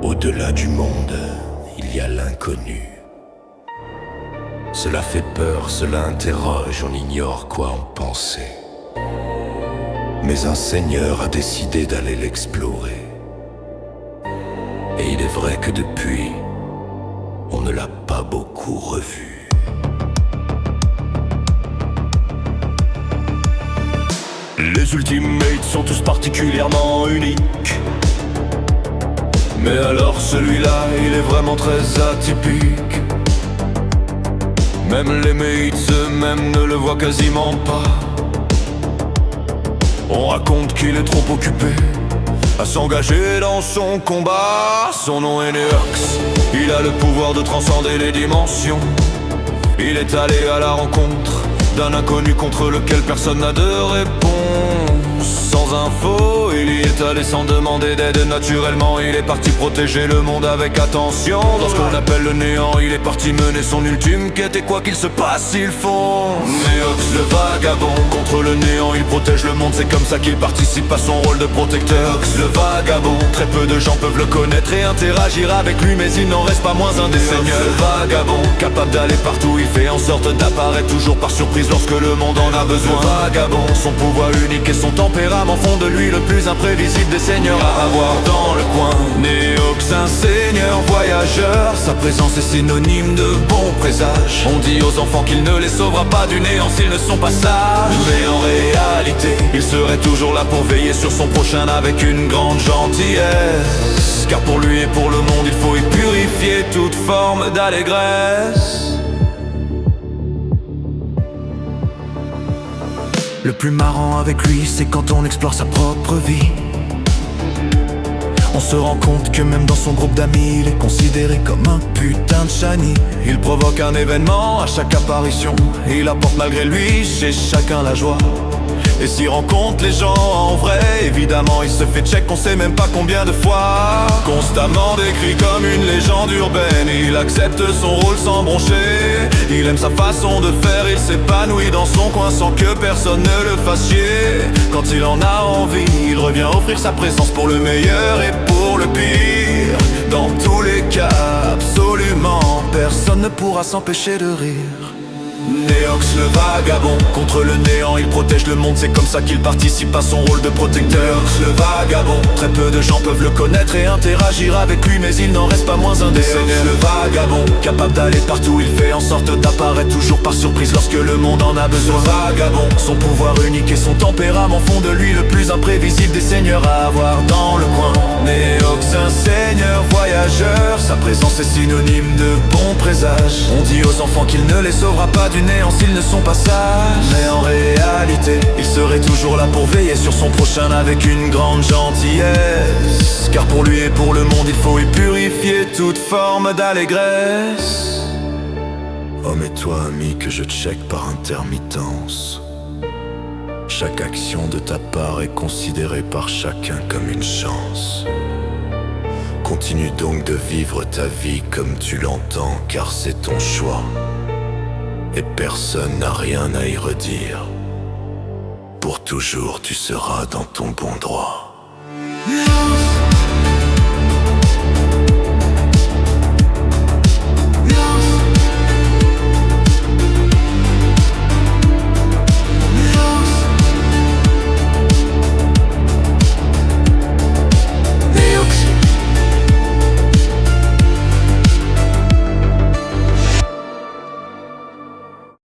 Au-delà du monde, il y a l'inconnu. Cela fait peur, cela interroge, on ignore quoi en penser. Mais un seigneur a décidé d'aller l'explorer. Et il est vrai que depuis, on ne l'a pas beaucoup revu. Les Ultimates sont tous particulièrement uniques. Mais alors celui-là, il est vraiment très atypique. Même les mates eux-mêmes ne le voient quasiment pas. On raconte qu'il est trop occupé à s'engager dans son combat. Son nom est Neox, il a le pouvoir de transcender les dimensions. Il est allé à la rencontre d'un inconnu contre lequel personne n'a de réponse. Sans info, il y est allé sans demander d'aide. Naturellement, il est parti protéger le monde avec attention. Dans ce qu'on appelle le néant, il est parti mener son ultime quête. Et quoi qu'il se passe, il fonce. Neox le vagabond, contre le néant, il protège le monde. C'est comme ça qu'il participe à son rôle de protecteur. Neox le vagabond, très peu de gens peuvent le connaître et interagir avec lui, mais il n'en reste pas moins un des seigneurs. Le vagabond, capable d'aller partout, il fait en sorte d'apparaître toujours par surprise lorsque le monde en a besoin. Le vagabond, son pouvoir unique et son tempérament font de lui le plus imprévisible des seigneurs à avoir dans le coin. Neox, un seigneur voyageur, sa présence est synonyme de bon présage. On dit aux enfants qu'il ne les sauvera pas du néant s'ils ne sont pas sages. Mais en réalité, il serait toujours là pour veiller sur son prochain avec une grande gentillesse. Car pour lui et pour le monde, il faut y purifier toute forme d'allégresse. Le plus marrant avec lui, c'est quand on explore sa propre vie. On se rend compte que même dans son groupe d'amis, il est considéré comme un putain de shiny. Il provoque un événement à chaque apparition, il apporte malgré lui chez chacun la joie. Et s'il rencontre les gens en vrai, évidemment il se fait check on sait même pas combien de fois. Constamment décrit comme une légende urbaine, il accepte son rôle sans broncher. Il aime sa façon de faire, il s'épanouit dans son coin sans que personne ne le fasse chier. Quand il en a envie, il revient offrir sa présence pour le meilleur et pour le pire. Dans tous les cas, absolument personne ne pourra s'empêcher de rire. Neox le vagabond, contre le néant il protège le monde. C'est comme ça qu'il participe à son rôle de protecteur. Le vagabond, très peu de gens peuvent le connaître et interagir avec lui, mais il n'en reste pas moins un des seigneurs. Le vagabond, capable d'aller partout, il fait en sorte d'apparaître toujours par surprise lorsque le monde en a besoin. Le vagabond, son pouvoir unique et son tempérament font de lui le plus imprévisible des seigneurs à avoir dans le coin. Neox, un seigneur voyageur, sa présence est synonyme de bon présage. On dit aux enfants qu'il ne les sauvera pas du néant s'ils ne sont pas sages. Mais en réalité, il serait toujours là pour veiller sur son prochain avec une grande gentillesse. Car pour lui et pour le monde, il faut y purifier toute forme d'allégresse. Oh mais toi ami que je check par intermittence, chaque action de ta part est considérée par chacun comme une chance. Continue donc de vivre ta vie comme tu l'entends, car c'est ton choix. Et personne n'a rien à y redire. Pour toujours tu seras dans ton bon droit.